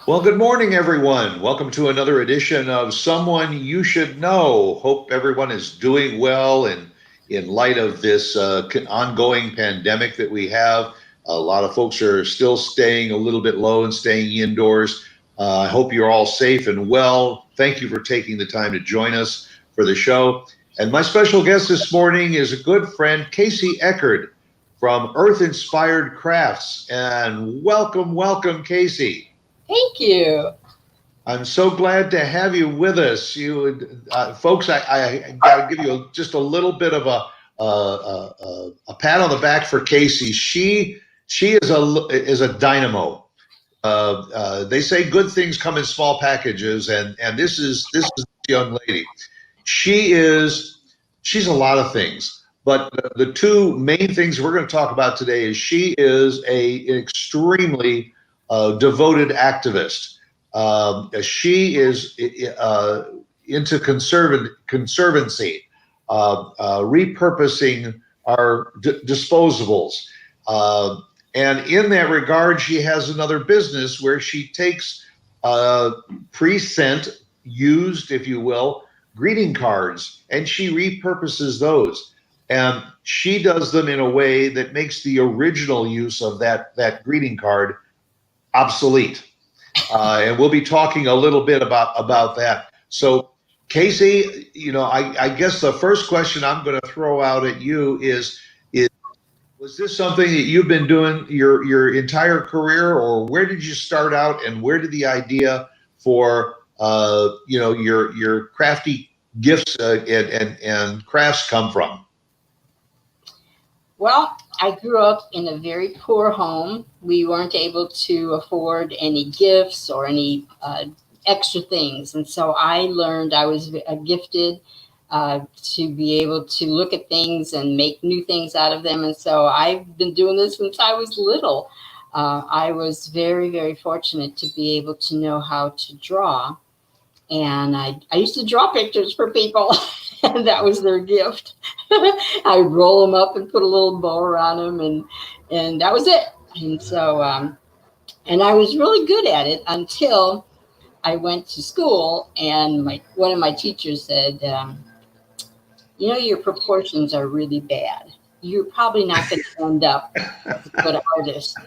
Well, good morning, everyone. Welcome to another edition of Someone You Should Know. Hope everyone is doing well and in light of this ongoing pandemic that we have. A lot of folks are still staying a little bit low and staying indoors. I hope you're all safe and well. Thank you for taking the time to join us for the show. And my special guest this morning is a good friend, Casey Eckerd from Earth Inspired Crafts. And welcome, Casey. Thank you. I'm so glad to have you with us. Folks, I got to give you just a little bit of a pat on the back for Casey. She is a dynamo. They say good things come in small packages, and this is this young lady. She is she's a lot of things, but the two main things we're going to talk about today is she is an extremely devoted activist. She is into conservancy, repurposing our disposables. Uh, and in that regard, she has another business where she takes uh, pre-sent, used, if you will, greeting cards, and she repurposes those. And she does them in a way that makes the original use of that greeting card obsolete. And we'll be talking a little bit about that. So, Casey, I guess the first question I'm going to throw out at you is was this something that you've been doing your entire career, or where did you start out, and where did the idea for your crafty gifts and crafts come from? Well, I grew up in a very poor home. We weren't able to afford any gifts or any extra things. And so I learned I was gifted to be able to look at things and make new things out of them. And so I've been doing this since I was little. I was very, very fortunate to be able to know how to draw. And I used to draw pictures for people, and that was their gift. I roll them up and put a little bow around them, and that was it. And so, and I was really good at it until I went to school, and one of my teachers said, your proportions are really bad. You're probably not going to end up as a good artist.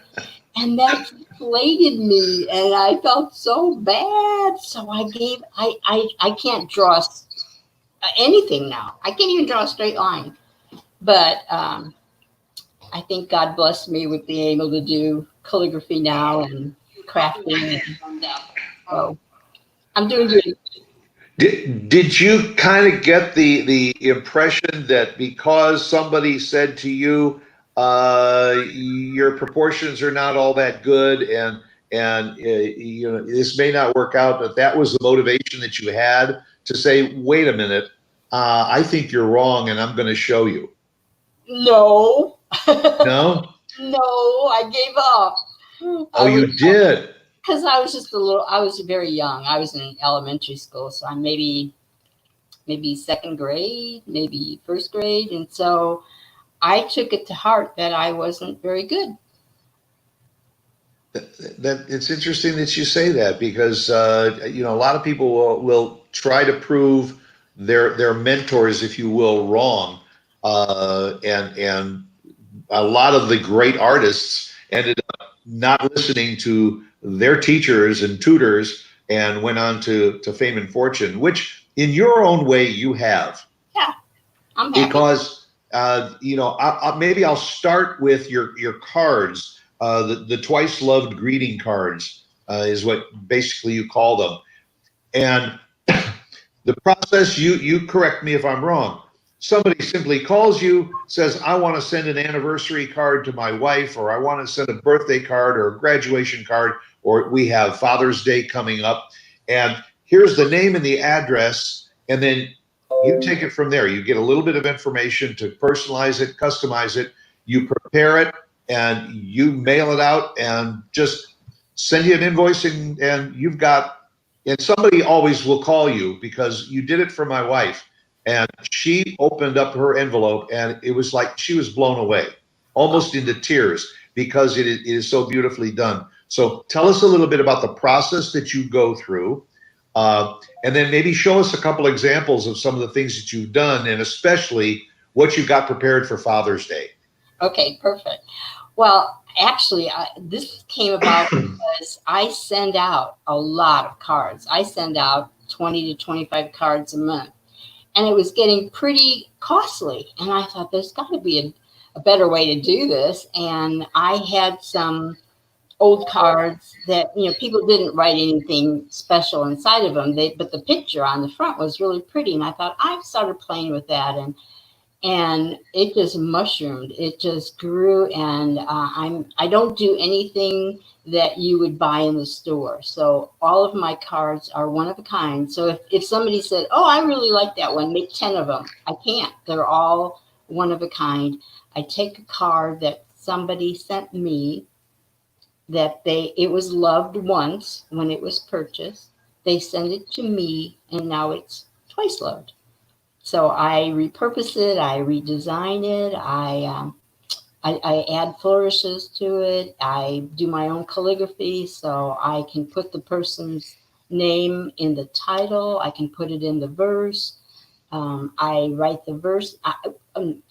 And that deflated me, and I felt so bad. So I can't draw anything now. I can't even draw a straight line. But I think God blessed me with being able to do calligraphy now and crafting. And so I'm doing good. Did you kind of get the impression that because somebody said to you, your proportions are not all that good, and this may not work out, but that was the motivation that you had to say, wait a minute, I think you're wrong, and I'm going to show you. No. No? No, I gave up. Oh, you did. Because I was very young. I was in elementary school, so I'm maybe second grade, maybe first grade. And so I took it to heart that I wasn't very good. That it's interesting that you say that because a lot of people will try to prove their mentors, if you will, wrong, and a lot of the great artists ended up not listening to their teachers and tutors and went on to fame and fortune, which in your own way you have. Yeah, I'm happy. Because maybe I'll start with your cards. The twice loved greeting cards is what basically you call them, and the process. You correct me if I'm wrong. Somebody simply calls you, says, "I want to send an anniversary card to my wife, or I want to send a birthday card or a graduation card, or we have Father's Day coming up, and here's the name and the address," and then you take it from there. You get a little bit of information to personalize it, customize it. You prepare it, and you mail it out, and just send you an invoice, and you've got. And somebody always will call you because you did it for my wife, and she opened up her envelope, and it was like she was blown away, almost into tears, because it is so beautifully done. So tell us a little bit about the process that you go through, and then maybe show us a couple examples of some of the things that you've done, and especially what you got prepared for Father's Day. Okay, perfect. Well, actually, this came about because I send out a lot of cards. I send out 20 to 25 cards a month, and it was getting pretty costly. And I thought there's got to be a better way to do this. And I had some old cards that, people didn't write anything special inside of them. But the picture on the front was really pretty, and I thought I started playing with that, and it just mushroomed. It just grew, and I don't do anything that you would buy in the store. So all of my cards are one of a kind. So if somebody said, "Oh, I really like that one, make 10 of them," I can't. They're all one of a kind. I take a card that somebody sent me that it was loved once when it was purchased. They send it to me, and now it's twice loved. So I repurpose it, I redesign it, I add flourishes to it, I do my own calligraphy, so I can put the person's name in the title, I can put it in the verse. I write the verse.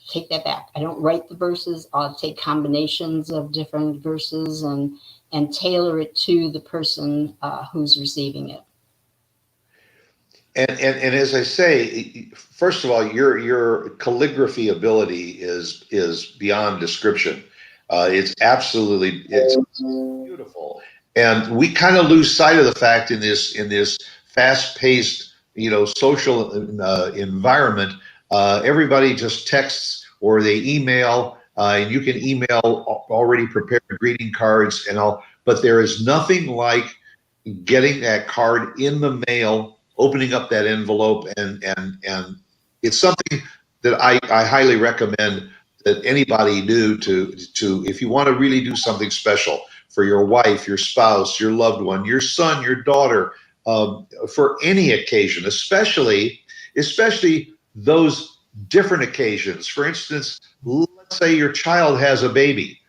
Take that back. I don't write the verses. I'll take combinations of different verses and tailor it to the person who's receiving it. And as I say, first of all, your calligraphy ability is beyond description. It's beautiful, and we kind of lose sight of the fact in this fast-paced, social environment. Everybody just texts or they email, and you can email already prepared greeting cards and all. But there is nothing like getting that card in the mail, opening up that envelope, and it's something that I highly recommend that anybody do to if you want to really do something special for your wife, your spouse, your loved one, your son, your daughter, for any occasion, especially those different occasions. For instance, let's say your child has a baby.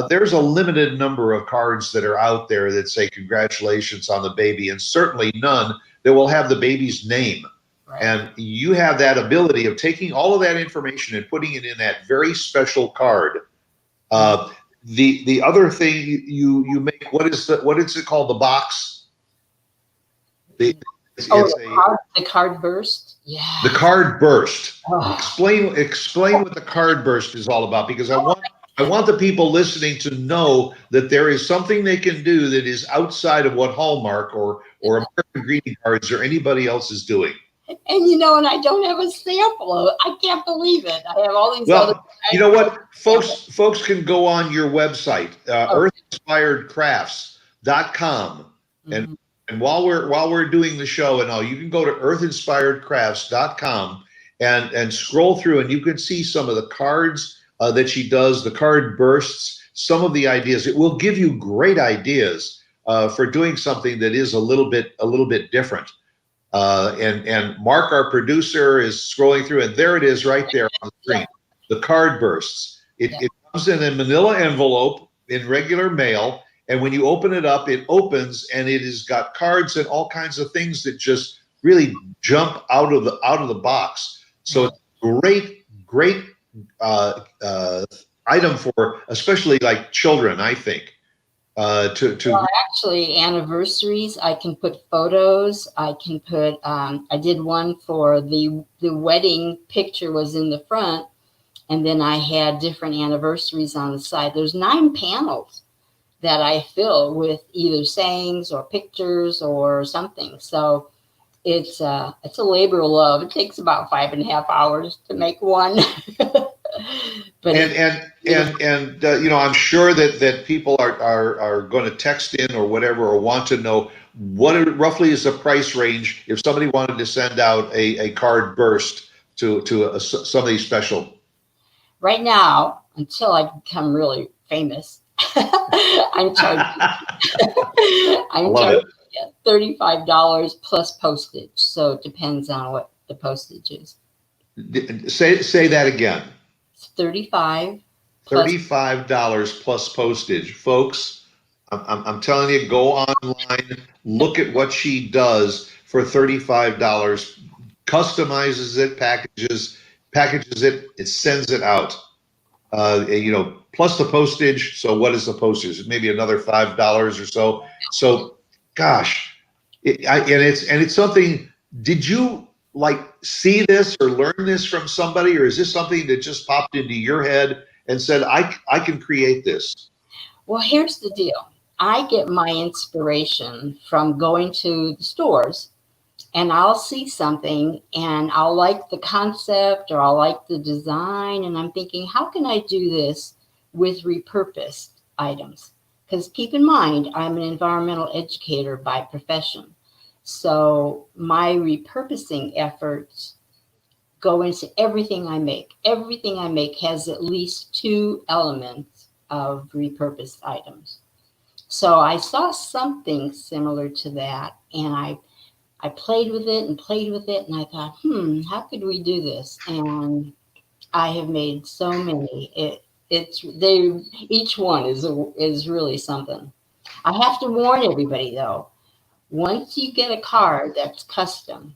There's a limited number of cards that are out there that say congratulations on the baby, and certainly none that will have the baby's name. Right. And you have that ability of taking all of that information and putting it in that very special card. The other thing you make, what is it called? The box? The card burst? Yeah. The card burst. Oh. Explain what the card burst is all about, because I want the people listening to know that there is something they can do that is outside of what Hallmark or American greeting cards or anybody else is doing. And I don't have a sample of it. I can't believe it. I have all these other. You know what? Folks can go on your website, earthinspiredcrafts.com, and while we're doing the show and all, you can go to earthinspiredcrafts.com and scroll through, and you can see some of the cards that she does, the card bursts, some of the ideas. It will give you great ideas for doing something that is a little bit different. And Mark, our producer, is scrolling through, and there it is right there on the screen. The card bursts. It comes in a manila envelope in regular mail, and when you open it up, it opens, and it has got cards and all kinds of things that just really jump out of the box. So it's great item for especially like children, I think. Well, actually, anniversaries, I can put photos. I can put. I did one for the wedding picture was in the front, and then I had different anniversaries on the side. There's 9 panels that I fill with either sayings or pictures or something. So it's a labor of love. It takes about 5.5 hours to make one. But I'm sure that people are going to text in or whatever, or want to know what roughly is the price range if somebody wanted to send out a card burst to somebody special. Right now, until I become really famous, I'm charging $35 plus postage. So it depends on what the postage is. Say that again. $35 $35 plus postage, folks. I'm telling you, go online, look at what she does for $35, customizes it, packages it, it sends it out. Plus the postage. So what is the postage? Maybe another $5 or so. So, gosh, and it's something. Did you like see this or learn this from somebody, or is this something that just popped into your head and said, I can create this? Well, here's the deal. I get my inspiration from going to the stores, and I'll see something and I'll like the concept or I'll like the design. And I'm thinking, how can I do this with repurposed items? Because keep in mind, I'm an environmental educator by profession. So my repurposing efforts go into everything I make. Everything I make has at least two elements of repurposed items. So I saw something similar to that, and I played with it and played with it, and I thought, how could we do this? And I have made so many. Each one is really something. I have to warn everybody though. Once you get a card that's custom,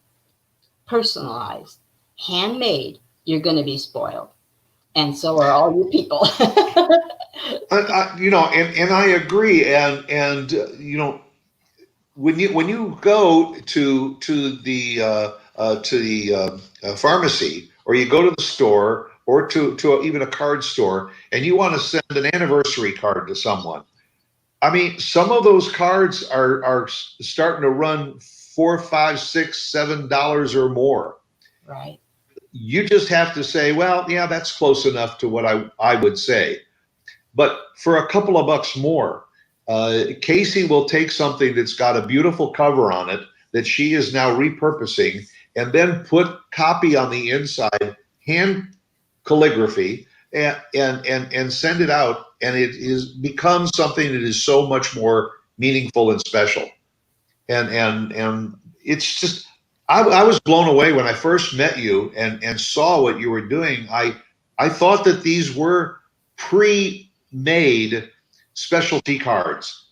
personalized, handmade, you're going to be spoiled, and so are all your people. And I agree. And when you go to the pharmacy, or you go to the store, or to even a card store, and you want to send an anniversary card to someone, I mean, some of those cards are starting to run $4, $5, $6, $7 or more. Right. You just have to say, well, yeah, that's close enough to what I would say. But for a couple of bucks more, Casey will take something that's got a beautiful cover on it that she is now repurposing, and then put copy on the inside, hand calligraphy, and send it out, and it is becomes something that is so much more meaningful and special. And it's just, I was blown away when I first met you and saw what you were doing. I thought that these were pre-made specialty cards,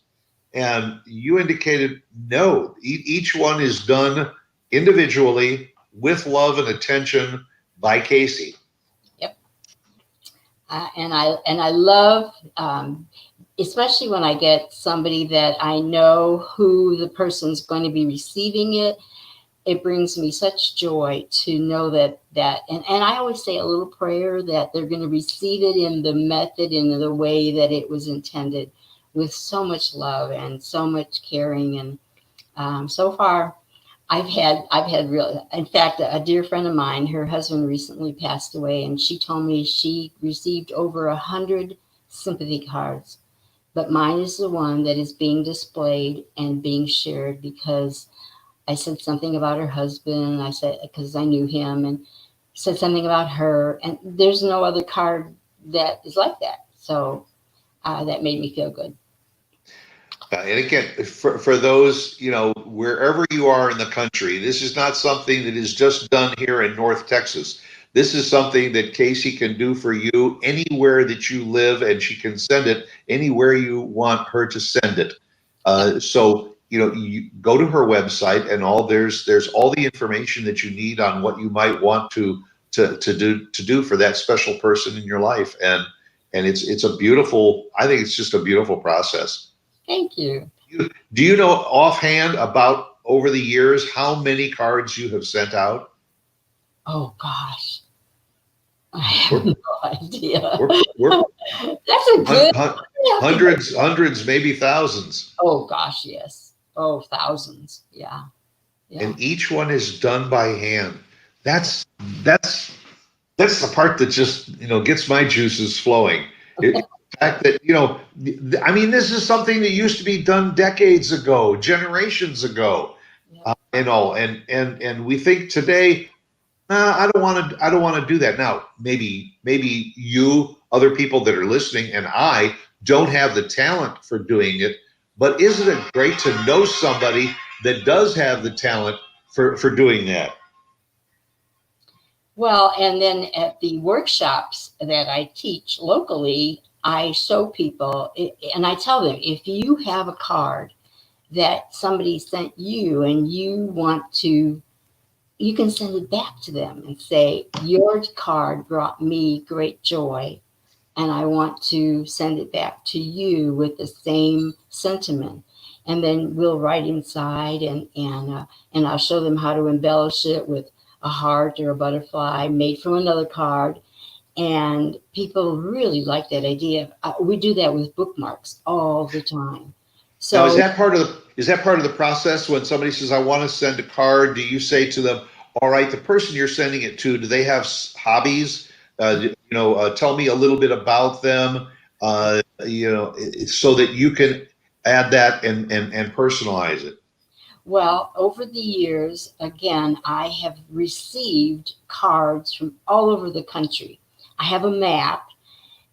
and you indicated no. Each one is done individually with love and attention by Casey. Yep. And I love, especially when I get somebody that I know who the person's going to be receiving it. It brings me such joy to know and I always say a little prayer that they're going to receive it in the method, in the way that it was intended, with so much love and so much caring. And so far, I've had really, in fact, a dear friend of mine, her husband recently passed away, and she told me she received over 100 sympathy cards, but mine is the one that is being displayed and being shared, because I said something about her husband. I said, because I knew him, and said something about her, and there's no other card that is like that. So that made me feel good. And again, for those, wherever you are in the country, this is not something that is just done here in North Texas. This is something that Casey can do for you anywhere that you live, and she can send it anywhere you want her to send it. So you go to her website, and there's all the information that you need on what you might want to do for that special person in your life. And it's a beautiful, I think it's just a beautiful process. Thank you. Do you know offhand, about over the years, how many cards you have sent out? Oh gosh, I have no idea. That's a good hundreds, maybe thousands. Oh gosh, yes. Oh, thousands. Yeah. And each one is done by hand. That's the part that just gets my juices flowing. The fact that I mean, this is something that used to be done decades ago, generations ago. And we think today, I don't want to do that. Now, maybe you, other people that are listening, and I don't have the talent for doing it, but isn't it great to know somebody that does have the talent for doing that? Well, and then at the workshops that I teach locally, I show people, and I tell them, if you have a card that somebody sent you and you want to, you can send it back to them and say, your card brought me great joy, and I want to send it back to you with the same sentiment. And then we'll write inside, and I'll show them how to embellish it with a heart or a butterfly made from another card. And people really like that idea. We do that with bookmarks all the time. Now, is So, that part of the process when somebody says, I want to send a card? Do you say to them, all right, the person you're sending it to, do they have hobbies? Tell me a little bit about them, so that you can add that and personalize it. well, over the years, again, I have received cards from all over the country. I have a map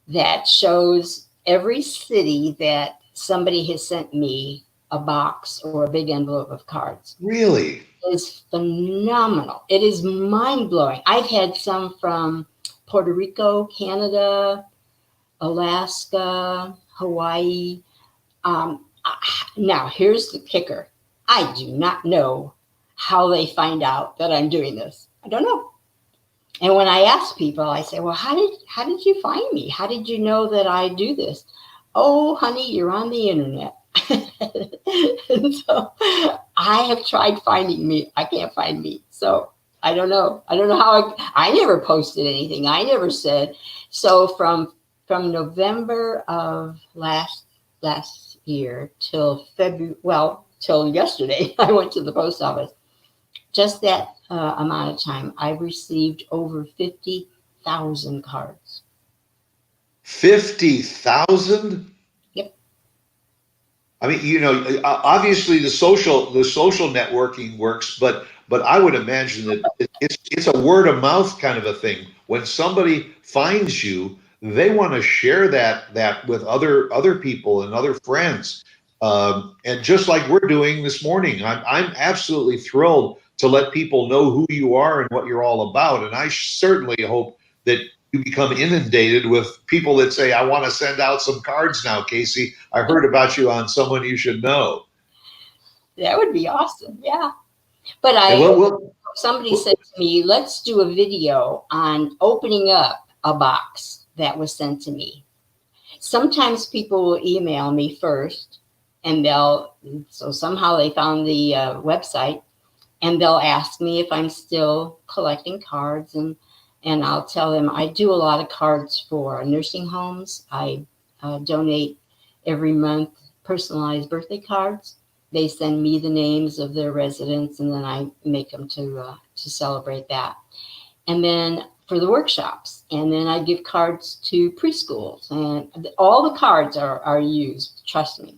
that shows every city that somebody has sent me a box or a big envelope of cards. Really? It is phenomenal. It is mind blowing. I've had some from Puerto Rico, Canada, Alaska, Hawaii. Now, here's the kicker. I do not know how they find out that I'm doing this. I don't know. And when I ask people, I say, well, how did you find me? How did you know that I do this? Oh, honey, you're on the internet. And so I have tried finding me. I can't find me. So I don't know. I don't know how I never posted anything. I never said. So from November of last year till February, well, till yesterday, I went to the post office. Just that amount of time, I've received over 50,000 cards. 50,000? Yep. I mean, obviously the social networking works, but I would imagine that it's a word of mouth kind of a thing. When somebody finds you, they want to share that with other people and other friends. And just like we're doing this morning, I'm absolutely thrilled to let people know who you are and what you're all about. And I certainly hope that you become inundated with people that say, I want to send out some cards now, Casey. I heard about you on Someone You Should Know. That would be awesome. Yeah. But somebody said to me, let's do a video on opening up a box that was sent to me. Sometimes people will email me first, and so somehow they found the website, and they'll ask me if I'm still collecting cards, and I'll tell them I do a lot of cards for nursing homes. I donate every month personalized birthday cards. They send me the names of their residents, and then I make them to celebrate that. And then for the workshops, and then I give cards to preschools, and all the cards are used, trust me.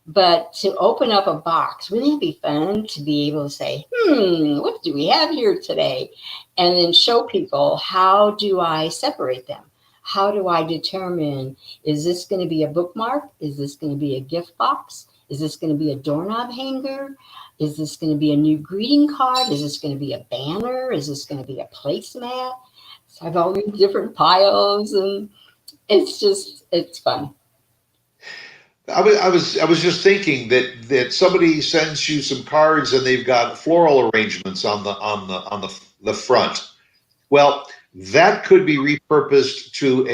But to open up a box, wouldn't it be fun to be able to say, what do we have here today? And then show people, how do I separate them? How do I determine, is this going to be a bookmark? Is this going to be a gift box? Is this going to be a doorknob hanger? Is this going to be a new greeting card? Is this going to be a banner? Is this going to be a placemat? So I have all these different piles, and it's fun. I was just thinking that somebody sends you some cards and they've got floral arrangements on the front. Well, that could be repurposed to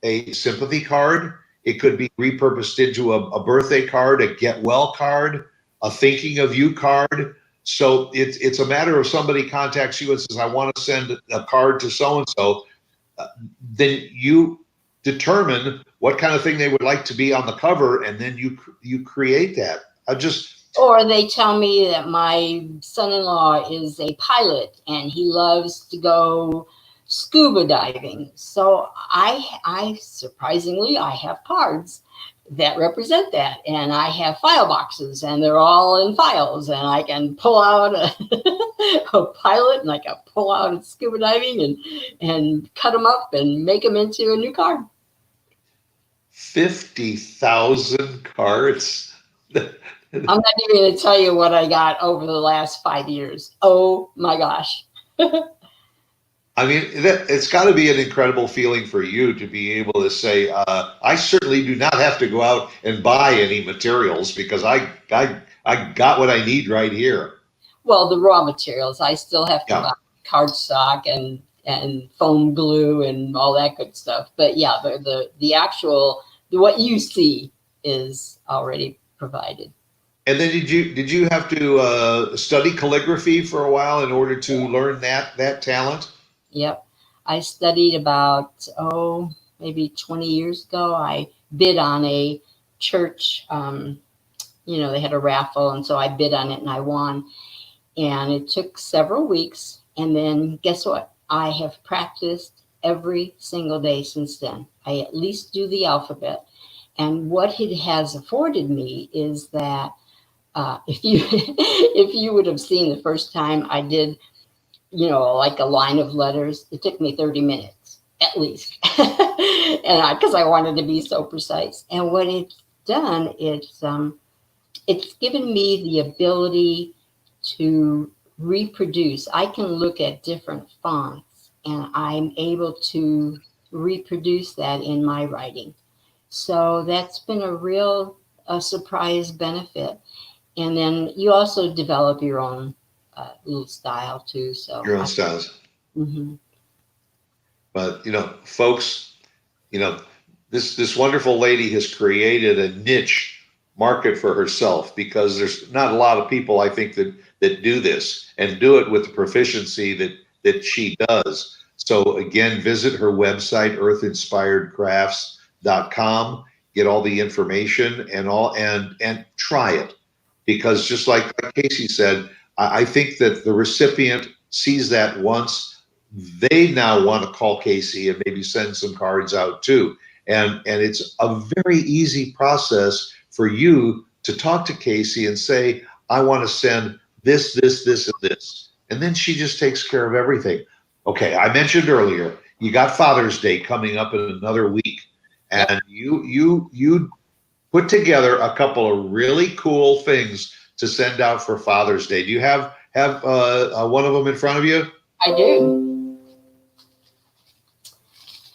a sympathy card. It could be repurposed into a birthday card, a get well card, a thinking of you card. So it's a matter of somebody contacts you and says, I want to send a card to so and so. Then you determine what kind of thing they would like to be on the cover, and then you create that. Or they tell me that my son-in-law is a pilot and he loves to go scuba diving. So I surprisingly, I have cards that represent that, and I have file boxes, and they're all in files, and I can pull out a pilot, and I can pull out a scuba diving and cut them up and make them into a new card. 50,000 cards. I'm not even going to tell you what I got over the last 5 years. Oh my gosh. I mean, it's got to be an incredible feeling for you to be able to say, I certainly do not have to go out and buy any materials because I got what I need right here. Well, the raw materials, I still have to Yeah. buy cardstock and foam glue and all that good stuff. But yeah, the actual what you see is already provided. And then did you have to study calligraphy for a while in order to learn that talent? Yep. I studied about, maybe 20 years ago. I bid on a church, they had a raffle, and so I bid on it and I won. And it took several weeks. And then guess what? I have practiced every single day since then. I at least do the alphabet. And what it has afforded me is that if you if you would have seen the first time I did, like a line of letters, it took me 30 minutes at least, and because I wanted to be so precise. And what it's done, it's given me the ability to reproduce. I can look at different fonts, and I'm able to reproduce that in my writing. So that's been a surprise benefit. And then you also develop your own little style too. So Your own styles. mhm. But folks, you know, this wonderful lady has created a niche market for herself because there's not a lot of people I think that do this and do it with the proficiency that she does. So again, visit her website, earthinspiredcrafts.com, get all the information and try it. Because just like Casey said, I think that the recipient sees that once, they now want to call Casey and maybe send some cards out too. And it's a very easy process for you to talk to Casey and say, I want to send this, and this. And then she just takes care of everything. Okay, I mentioned earlier, you got Father's Day coming up in another week. Yep. And you put together a couple of really cool things to send out for Father's Day. Do you have one of them in front of you? I do.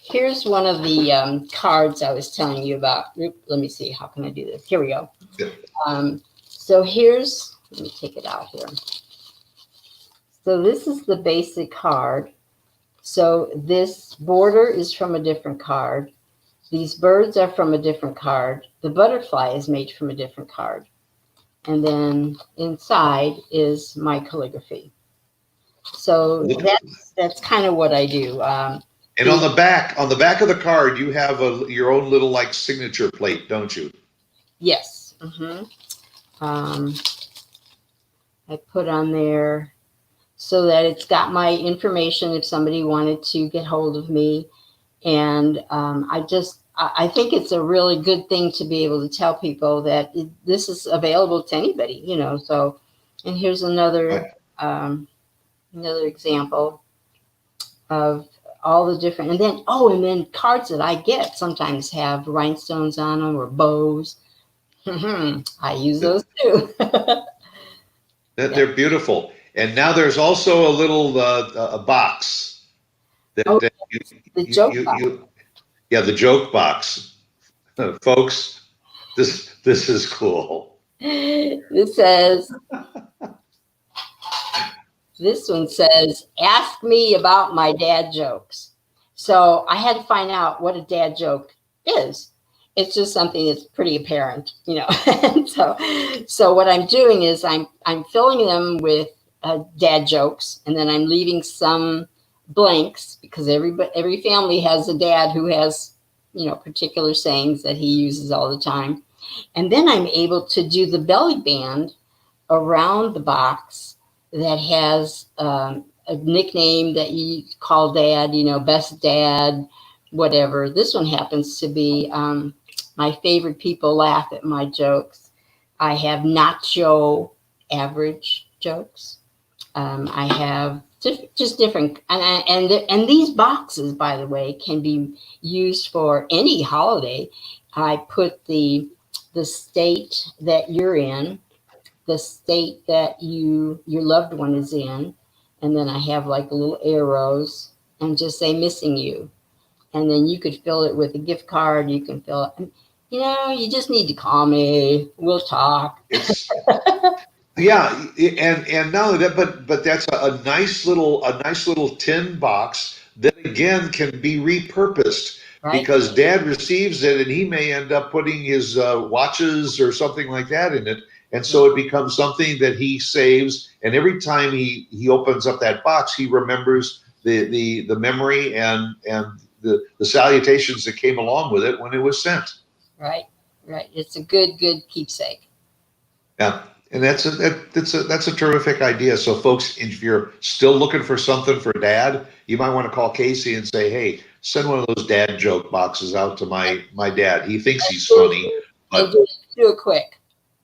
Here's one of the cards I was telling you about. Let me see. How can I do this? Here we go. Yeah. So let me take it out here. So this is the basic card. So this border is from a different card. These birds are from a different card. The butterfly is made from a different card. And then inside is my calligraphy. So that's kind of what I do. And on the back of the card, you have your own little like signature plate, don't you? Yes. I put on there so that it's got my information if somebody wanted to get hold of me. And I think it's a really good thing to be able to tell people that this is available to anybody, So, and here's another example of all the different, and then cards that I get sometimes have rhinestones on them or bows. I use those too. They're beautiful. And now there's also a little a box that The joke box. yeah, the joke box. Folks, this is cool. This one says, ask me about my dad jokes. So I had to find out what a dad joke is. It's just something that's pretty apparent, And so what I'm doing is I'm filling them with dad jokes, and then I'm leaving some blanks because every family has a dad who has, particular sayings that he uses all the time. And then I'm able to do the belly band around the box that has a nickname that you call dad, best dad, whatever. This one happens to be my favorite people laugh at my jokes. I have nacho average jokes. I have just different, and these boxes, by the way, can be used for any holiday. I put the state that you're in, the state that your loved one is in, and then I have like little arrows and just say missing you. And then you could fill it with a gift card. You can fill it, you just need to call me. We'll talk. It's Yeah, and not only that, but that's a nice little tin box that again can be repurposed Right? because Dad receives it and he may end up putting his watches or something like that in it, and Yeah. so it becomes something that he saves. And every time he opens up that box, he remembers the memory and the salutations that came along with it when it was sent. Right. Right. It's a good keepsake. Yeah, and that's a terrific idea. So, folks, if you're still looking for something for Dad, you might want to call Casey and say, "Hey, send one of those dad joke boxes out to my dad. He thinks he's funny, And but do it quick,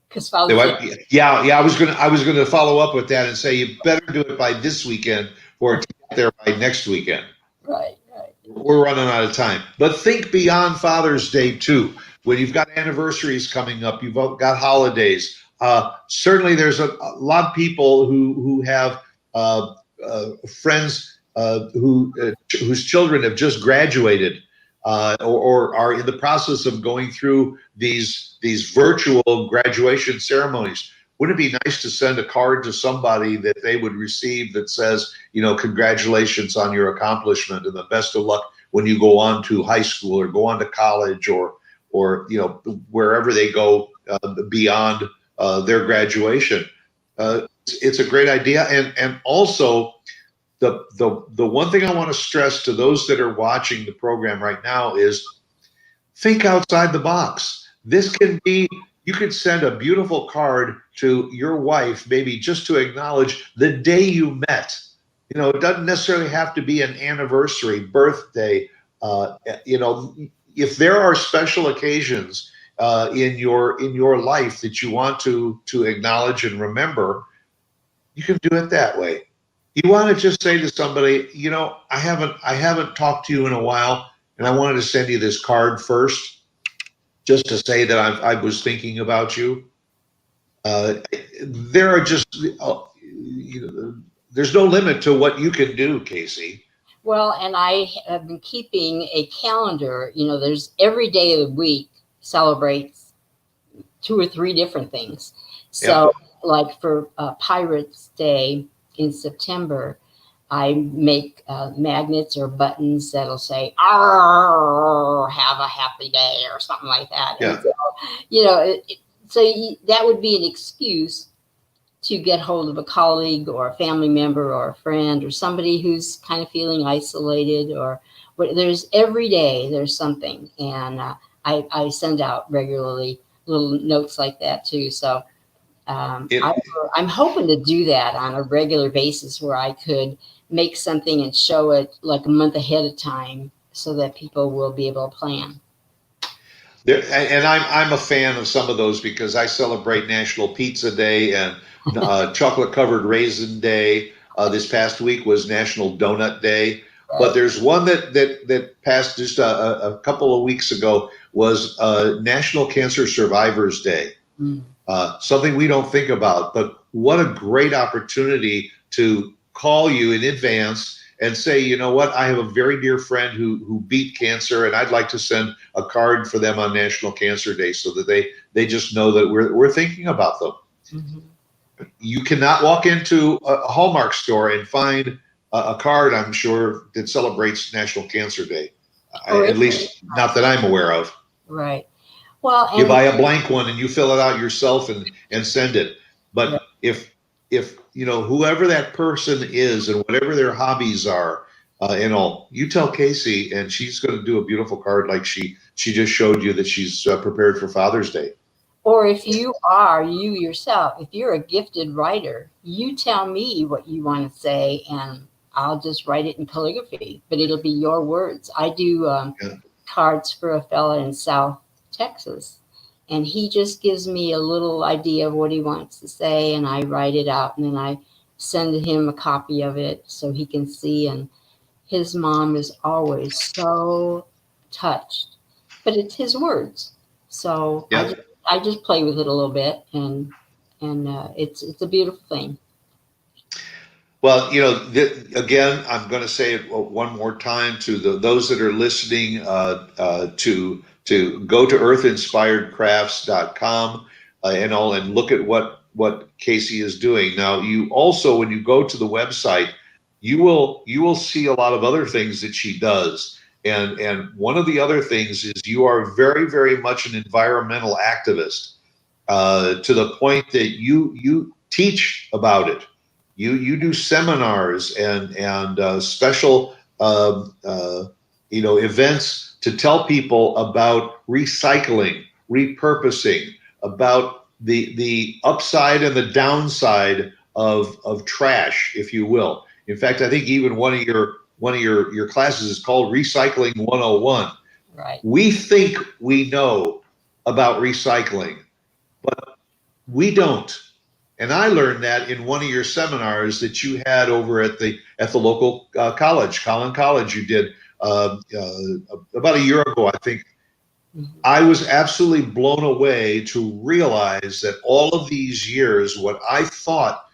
because Father's Day. yeah. I was gonna follow up with that and say you better do it by this weekend or to get there by next weekend. Right. Right. We're running out of time. But think beyond Father's Day too. When you've got anniversaries coming up, you've got holidays. Certainly, there's a lot of people who have friends whose children have just graduated or are in the process of going through these virtual graduation ceremonies. Wouldn't it be nice to send a card to somebody that they would receive that says, congratulations on your accomplishment and the best of luck when you go on to high school or go on to college or wherever they go beyond their graduation. It's a great idea, and also the one thing I want to stress to those that are watching the program right now is think outside the box. This can be, you could send a beautiful card to your wife, maybe just to acknowledge the day you met. It doesn't necessarily have to be an anniversary, birthday. If there are special occasions in your life that you want to acknowledge and remember, you can do it that way. You want to just say to somebody, I haven't talked to you in a while, and I wanted to send you this card first, just to say that I was thinking about you. There are just, there's no limit to what you can do, Casey. Well, and I have been keeping a calendar. There's every day of the week celebrates 2 or 3 different things. Yeah. So, like for Pirates Day in September, I make magnets or buttons that'll say "Arr, have a happy day" or something like that. Yeah. And so, that would be an excuse to get hold of a colleague or a family member or a friend or somebody who's kind of feeling isolated or there's every day there's something. And I send out regularly little notes like that too. So It, I'm hoping to do that on a regular basis where I could make something and show it like a month ahead of time so that people will be able to plan. and I'm a fan of some of those because I celebrate National Pizza Day and Chocolate Covered Raisin Day. This past week was National Donut Day. But there's one that passed just a couple of weeks ago was National Cancer Survivors Day. Mm. Something we don't think about, but what a great opportunity to call you in advance and say, you know what, I have a very dear friend who beat cancer, and I'd like to send a card for them on National Cancer Day so that they just know that we're thinking about them. Mm-hmm. You cannot walk into a Hallmark store and find a card, I'm sure, that celebrates National Cancer Day. At least not that I'm aware of. Right. Well, You buy a blank one and you fill it out yourself and send it. But if whoever that person is and whatever their hobbies are, you tell Casey and she's going to do a beautiful card like she just showed you that she's prepared for Father's Day. Or if you yourself, if you're a gifted writer, you tell me what you want to say and I'll just write it in calligraphy, but it'll be your words. I do cards for a fella in South Texas, and he just gives me a little idea of what he wants to say, and I write it out, and then I send him a copy of it so he can see. And his mom is always so touched, but it's his words, so I just play with it a little bit, and it's a beautiful thing. Well, again, I'm going to say it one more time to those that are listening, to go to earthinspiredcrafts.com, and look at what Casey is doing. Now, you also, when you go to the website, you will see a lot of other things that she does. And one of the other things is you are very, very much an environmental activist, to the point that you teach about it. You do seminars and special events to tell people about recycling, repurposing, about the upside and the downside of trash, if you will. In fact, I think even one of your classes is called Recycling 101. Right. We think we know about recycling, but we don't. And I learned that in one of your seminars that you had over at the local college, Collin College. You did about a year ago, I think. Mm-hmm. I was absolutely blown away to realize that all of these years, what I thought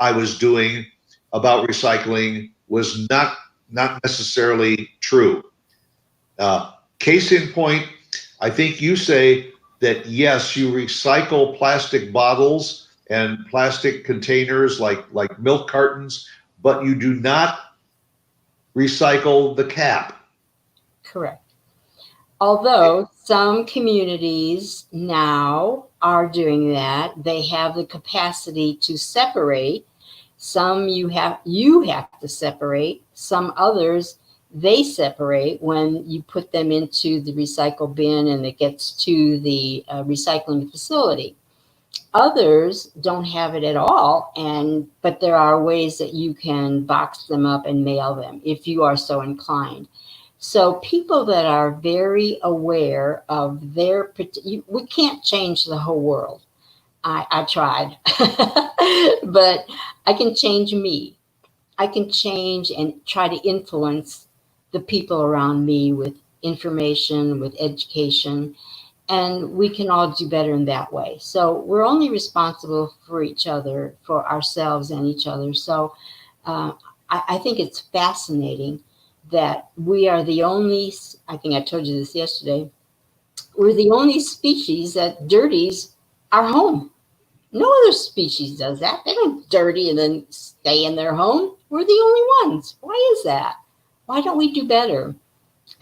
I was doing about recycling was not necessarily true. Case in point, I think you say that yes, you recycle plastic bottles and plastic containers like milk cartons, but you do not recycle the cap. Correct. Although some communities now are doing that, they have the capacity to separate. Some you have to separate. Some others they separate when you put them into the recycle bin and it gets to the recycling facility. Others don't have it at all, but there are ways that you can box them up and mail them if you are so inclined. So people that are very aware of we can't change the whole world. I tried, but I can change me. I can change and try to influence the people around me with information, with education, and we can all do better in that way. So we're only responsible for each other, for ourselves and each other. So uh, I think it's fascinating that we are the only, I think I told you this yesterday, we're the only species that dirties our home. No other species does that. They don't dirty and then stay in their home. We're the only ones. Why is that? Why don't we do better?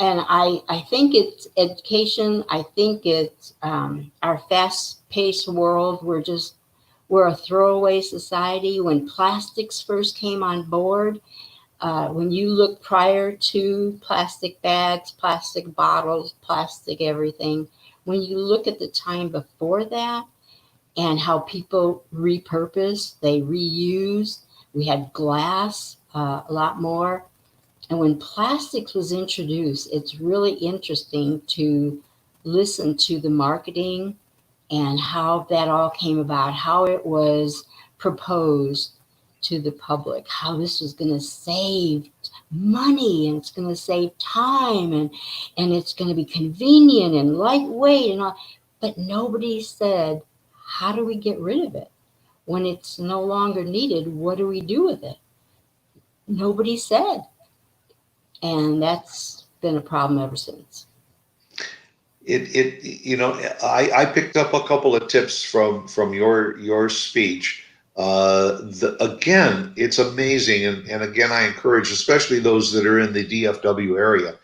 And I think it's education. I think it's our fast-paced world. We're a throwaway society. When plastics first came on board, when you look prior to plastic bags, plastic bottles, plastic everything, when you look at the time before that and how people repurpose, they reuse, we had glass a lot more. And when plastics was introduced, it's really interesting to listen to the marketing and how that all came about, how it was proposed to the public, how this was going to save money and it's going to save time and it's going to be convenient and lightweight and all. But nobody said, how do we get rid of it? When it's no longer needed, what do we do with it? Nobody said. And that's been a problem ever since. I picked up a couple of tips from your speech. Again, it's amazing, and again, I encourage, especially those that are in the DFW area.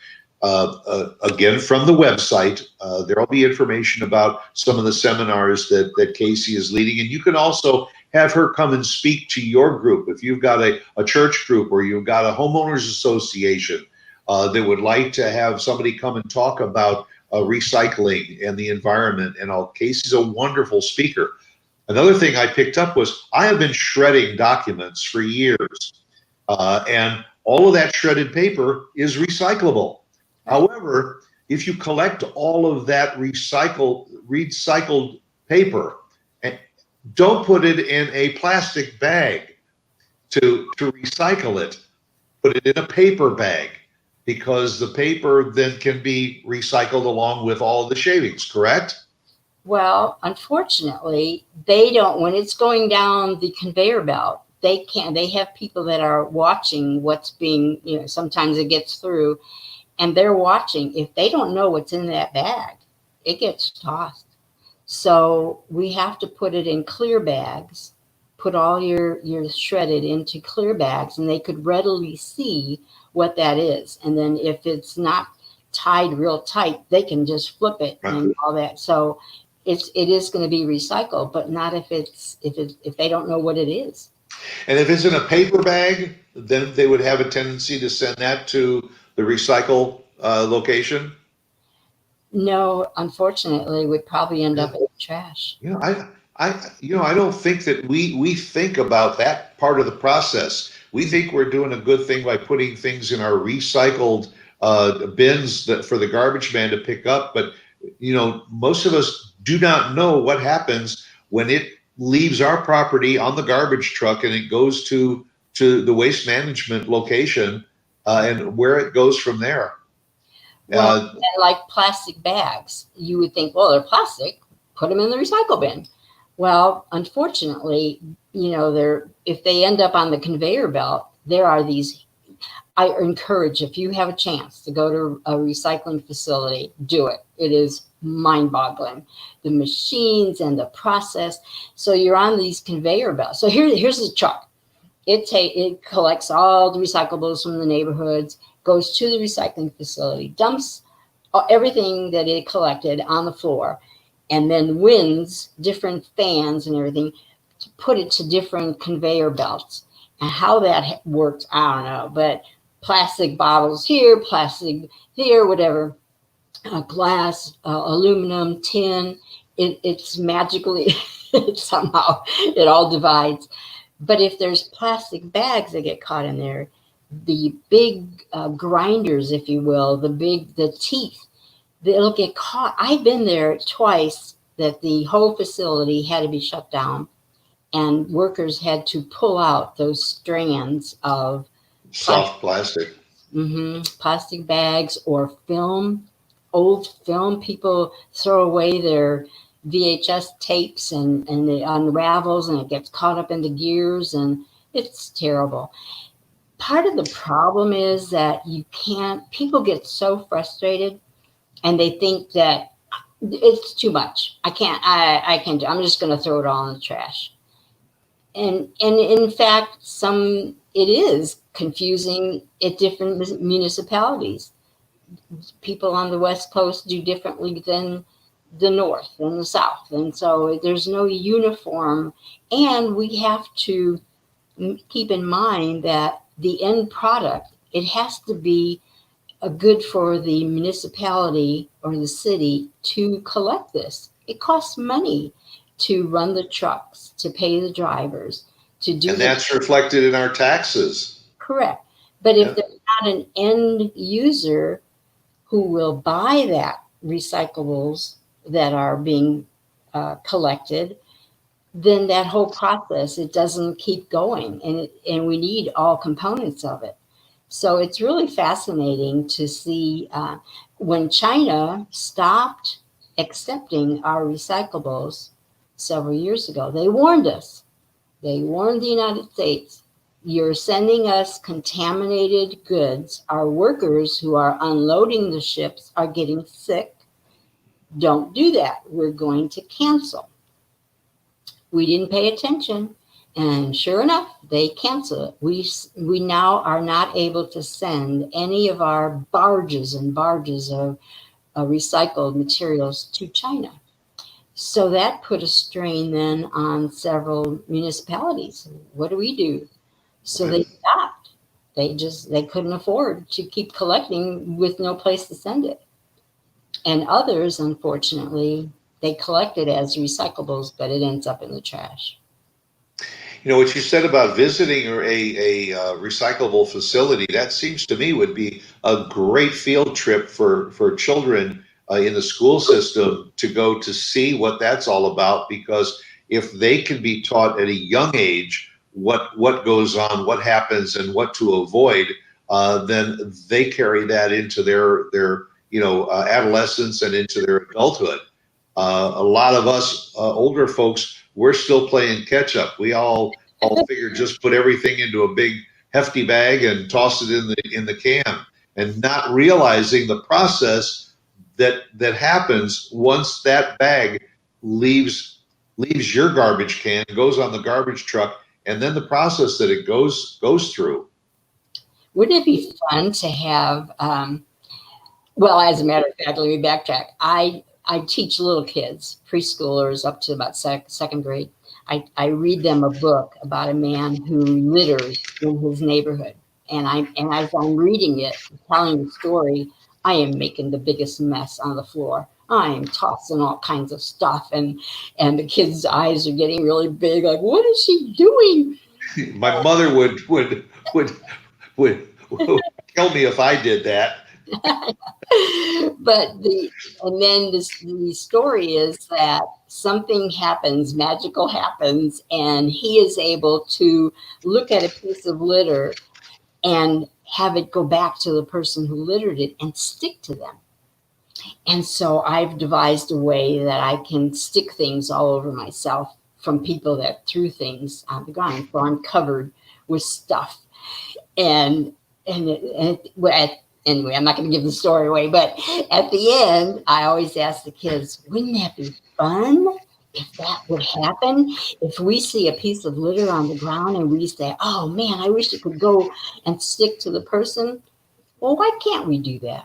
Again, from the website, there will be information about some of the seminars that Casey is leading, and you can also have her come and speak to your group if you've got a church group or you've got a homeowners association that would like to have somebody come and talk about recycling and the environment and all. Casey's a wonderful speaker. Another thing I picked up was I have been shredding documents for years, and all of that shredded paper is recyclable. However, if you collect all of that recycled paper and don't put it in a plastic bag to recycle it, put it in a paper bag, because the paper then can be recycled along with all of the shavings, correct? Well, unfortunately, they don't, when it's going down the conveyor belt, they have people that are watching what's being, sometimes it gets through, and they're watching. If they don't know what's in that bag, it gets tossed. So we have to put it in clear bags, put all your shredded into clear bags, and they could readily see what that is. And then if it's not tied real tight, they can just flip it and all that. So it is going to be recycled, but not if they don't know what it is. And if it's in a paper bag, then they would have a tendency to send that to the recycle location. No, unfortunately, it would probably end up in the trash. I don't think that we think about that part of the process. We think we're doing a good thing by putting things in our recycled bins that for the garbage man to pick up. But most of us do not know what happens when it leaves our property on the garbage truck and it goes to the waste management location and where it goes from there. Well, and like plastic bags, you would think, well, they're plastic, put them in the recycle bin. Well, unfortunately, if they end up on the conveyor belt, there are these. I encourage, if you have a chance to go to a recycling facility, do it. It is mind-boggling, the machines and the process. So you're on these conveyor belts. So here's the truck. It collects all the recyclables from the neighborhoods, goes to the recycling facility, dumps everything that it collected on the floor, and then winds different fans and everything to put it to different conveyor belts. And how that works, I don't know, but plastic bottles here, plastic here, whatever, glass, aluminum, tin, it's magically, somehow it all divides. But if there's plastic bags that get caught in there, the big grinders, if you will, the teeth, they'll get caught. I've been there twice that the whole facility had to be shut down and workers had to pull out those strands of soft plastic. Plastic bags or film, old film. People throw away their VHS tapes and it unravels and it gets caught up into gears and it's terrible. Part of the problem is that people get so frustrated and they think that it's too much. I can't I'm just going to throw it all in the trash. And in fact, it is confusing at different municipalities. People on the West Coast do differently than the North and the South. And so there's no uniform. And we have to keep in mind that the end product, it has to be good for the municipality or the city to collect this. It costs money to run the trucks, to pay the drivers, to do. And that's reflected in our taxes. Correct. But if there's not an end user who will buy that recyclables that are being collected, then that whole process, it doesn't keep going. And we need all components of it. So it's really fascinating to see when China stopped accepting our recyclables several years ago, they warned us. They warned the United States, you're sending us contaminated goods. Our workers who are unloading the ships are getting sick. Don't do that. We're going to cancel. We didn't pay attention. And sure enough, they canceled it. We now are not able to send any of our barges and barges of recycled materials to China. So that put a strain then on several municipalities. What do we do? So they stopped. They couldn't afford to keep collecting with no place to send it. And others, unfortunately, they collect it as recyclables, but it ends up in the trash. What you said about visiting a recyclable facility, that seems to me would be a great field trip for children in the school system to go to see what that's all about, because if they can be taught at a young age what goes on, what happens, and what to avoid, then they carry that into their adolescence and into their adulthood. A lot of us older folks, we're still playing catch up. We all I'll figure just put everything into a big hefty bag and toss it in the can, and not realizing the process that happens once that bag leaves your garbage can, goes on the garbage truck, and then the process that it goes through. Wouldn't it be fun to have, well, as a matter of fact, let me backtrack. I teach little kids, preschoolers up to about second grade. I read them a book about a man who litters in his neighborhood. And as I'm reading it, telling the story, I am making the biggest mess on the floor. I am tossing all kinds of stuff, and the kids' eyes are getting really big. Like, what is she doing? My mother would kill me if I did that. But the story is that something happens, magical happens, and he is able to look at a piece of litter and have it go back to the person who littered it and stick to them. And so I've devised a way that I can stick things all over myself from people that threw things on the ground. So I'm covered with stuff. Anyway, I'm not going to give the story away, but at the end, I always ask the kids, wouldn't that be fun if that would happen? If we see a piece of litter on the ground and we say, oh man, I wish it could go and stick to the person. Well, why can't we do that?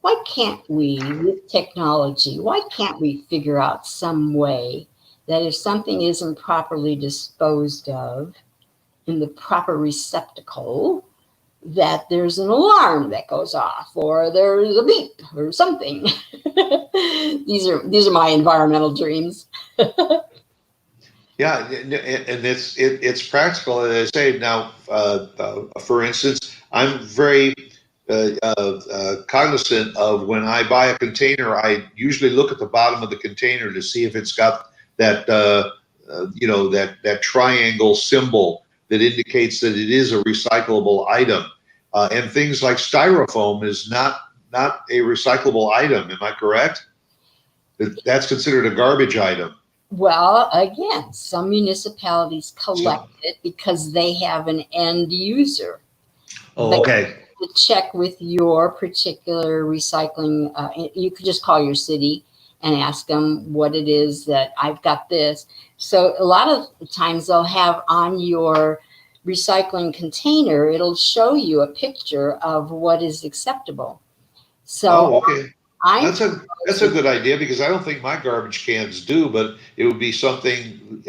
Why can't we, with technology, why can't we figure out some way that if something isn't properly disposed of in the proper receptacle, that there's an alarm that goes off, or there's a beep or something. These are my environmental dreams. Yeah, and it's practical. As I say now, for instance, I'm very cognizant of when I buy a container. I usually look at the bottom of the container to see if it's got that that triangle symbol that indicates that it is a recyclable item. And things like styrofoam is not a recyclable item. Am I correct? That's considered a garbage item. Well, again, some municipalities collect it because they have an end user. Oh, okay. To check with your particular recycling, you could just call your city and ask them what it is that I've got this. So a lot of times they'll have on your recycling container, it'll show you a picture of what is acceptable. So okay. That's a good idea, because I don't think my garbage cans do, but it would be something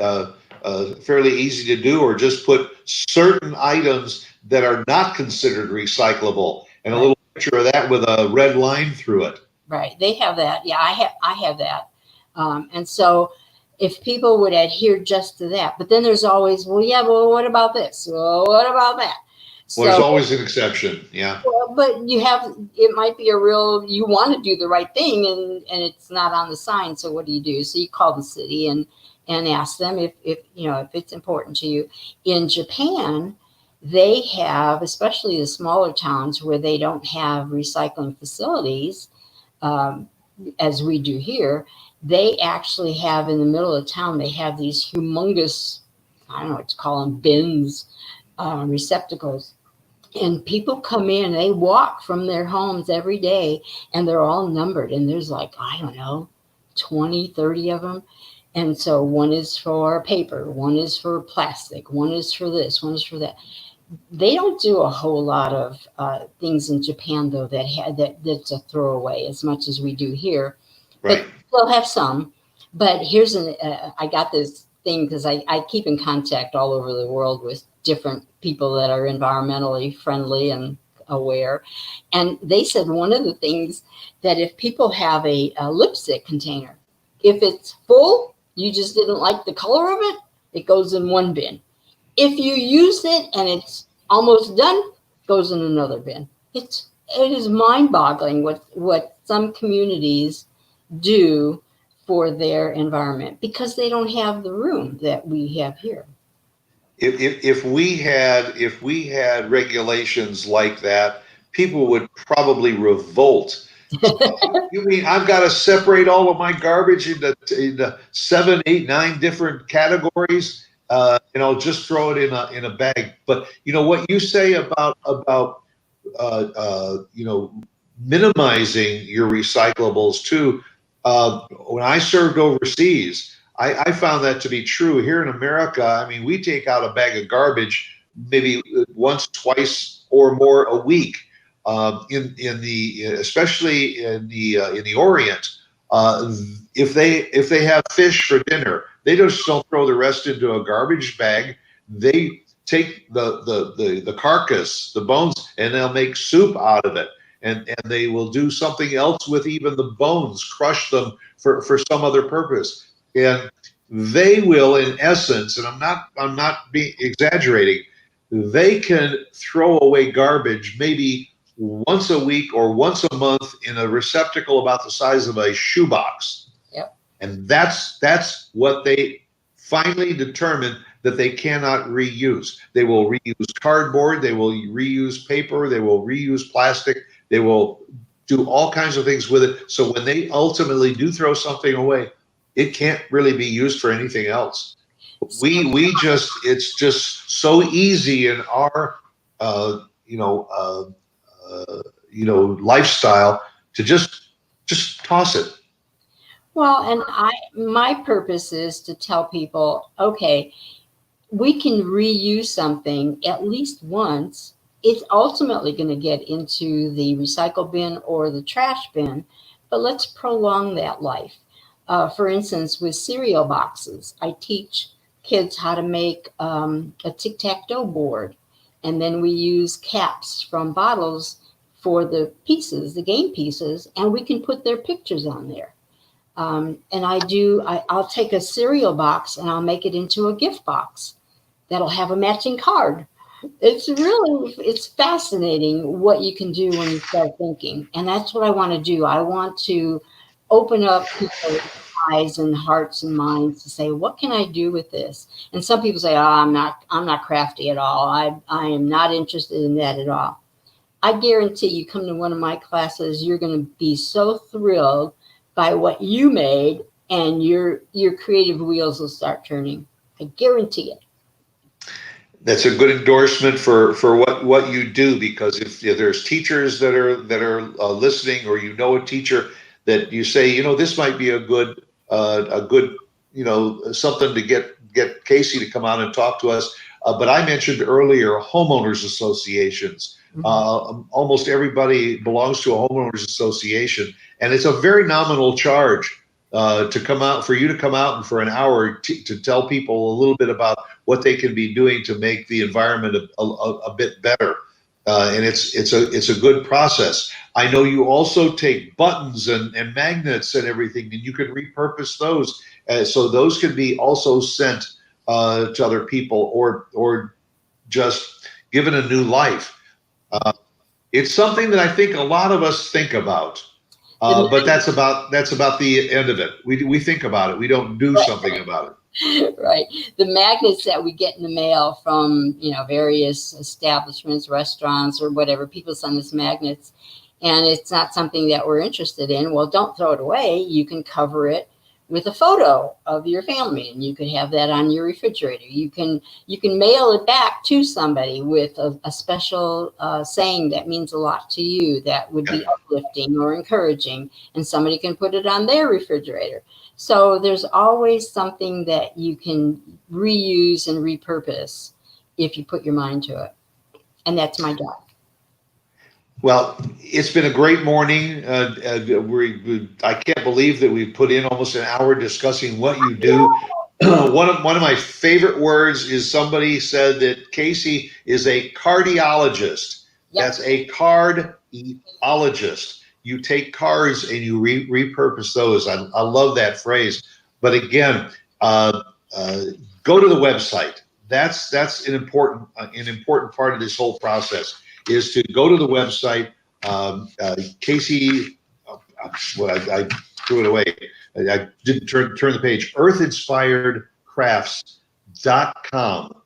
fairly easy to do, or just put certain items that are not considered recyclable and a little picture of that with a red line through it. Right. They have that. Yeah, I have that. And so if people would adhere just to that, but then there's always, well, what about this? Well, what about that? Well, there's always an exception. Yeah. Well, but it might be you want to do the right thing, and it's not on the sign. So what do you do? So you call the city and ask them if it's important to you. In Japan, they have, especially the smaller towns where they don't have recycling facilities, as we do here, they actually have in the middle of town, they have these humongous, I don't know what to call them, bins, receptacles. And people come in, they walk from their homes every day, and they're all numbered. And there's like, I don't know, 20, 30 of them. And so one is for paper, one is for plastic, one is for this, one is for that. They don't do a whole lot of things in Japan, though, that's a throwaway as much as we do here. Right. But they'll have some. But here's I got this thing because I keep in contact all over the world with different people that are environmentally friendly and aware. And they said one of the things that if people have a lipstick container, if it's full, you just didn't like the color of it, it goes in one bin. If you use it and it's almost done, it goes in another bin. It is mind-boggling what some communities do for their environment because they don't have the room that we have here. If we had regulations like that, people would probably revolt. You mean I've got to separate all of my garbage into 7, 8, 9 different categories? just throw it in a bag. But what you say about minimizing your recyclables too. When I served overseas, I found that to be true. Here in America, I mean, we take out a bag of garbage maybe once, twice, or more a week. In the especially in the Orient, if they have fish for dinner, they just don't throw the rest into a garbage bag. They take the carcass, the bones, and they'll make soup out of it. And they will do something else with even the bones, crush them for some other purpose. And they will, in essence, and I'm not being exaggerating, they can throw away garbage maybe once a week or once a month in a receptacle about the size of a shoebox. Yep. And that's what they finally determined that they cannot reuse. They will reuse cardboard, they will reuse paper, they will reuse plastic, they will do all kinds of things with it. So when they ultimately do throw something away, it can't really be used for anything else. It's just so easy in our lifestyle to just toss it. Well, and my purpose is to tell people, okay, we can reuse something at least once. It's ultimately going to get into the recycle bin or the trash bin, but let's prolong that life. For instance, with cereal boxes, I teach kids how to make a tic-tac-toe board, and then we use caps from bottles for the pieces, the game pieces, and we can put their pictures on there. And I'll take a cereal box and I'll make it into a gift box that'll have a matching card. It's fascinating what you can do when you start thinking. And that's what I want to do. I want to open up people's eyes and hearts and minds to say, what can I do with this? And some people say, oh, I'm not crafty at all. I am not interested in that at all. I guarantee you come to one of my classes, you're going to be so thrilled by what you made, and your creative wheels will start turning. I guarantee it. That's a good endorsement for what you do, because if there's teachers that are listening, or a teacher that you say, this might be a good something to get Casey to come out and talk to us. But I mentioned earlier homeowners associations. Almost everybody belongs to a homeowners association, and it's a very nominal charge for you to come out and for an hour to tell people a little bit about what they can be doing to make the environment a bit better. And it's a good process. I know you also take buttons and magnets and everything, and you can repurpose those, so those can be also sent to other people, or just given a new life. It's something that I think a lot of us think about, but that's about the end of it. We think about it. We don't do something about it. Right. The magnets that we get in the mail from various establishments, restaurants, or whatever, people send us magnets, and it's not something that we're interested in. Well, don't throw it away. You can cover it with a photo of your family, and you can have that on your refrigerator. You can mail it back to somebody with a special saying that means a lot to you, that would be uplifting or encouraging, and somebody can put it on their refrigerator. So there's always something that you can reuse and repurpose if you put your mind to it. And that's my job. Well, it's been a great morning. I can't believe that we put in almost an hour discussing what you do. One of my favorite words is, somebody said that Casey is a cardiologist. Yep. That's a cardologist. You take cards and you repurpose those. I love that phrase. But again, go to the website. That's an important part of this whole process, is to go to the website. Casey, I threw it away. I didn't turn the page. earthinspiredcrafts.com.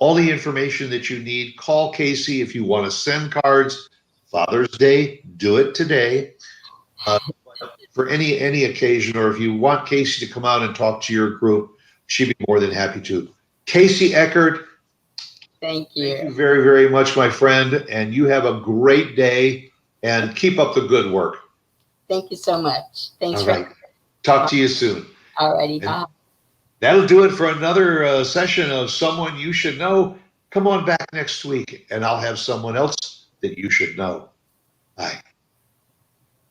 All the information that you need. Call Casey if you want to send cards. Father's Day, do it today. For any occasion, or if you want Casey to come out and talk to your group, she'd be more than happy to. Casey Eckert, Thank thank you you. very, very much, my friend. And you have a great day and keep up the good work. Thank you so much. Thanks All for right. Talk to you soon. alrighty. And Bye. that'll do it for another session of Someone You Should Know. Come on back next week and I'll have someone else that you should know. Bye.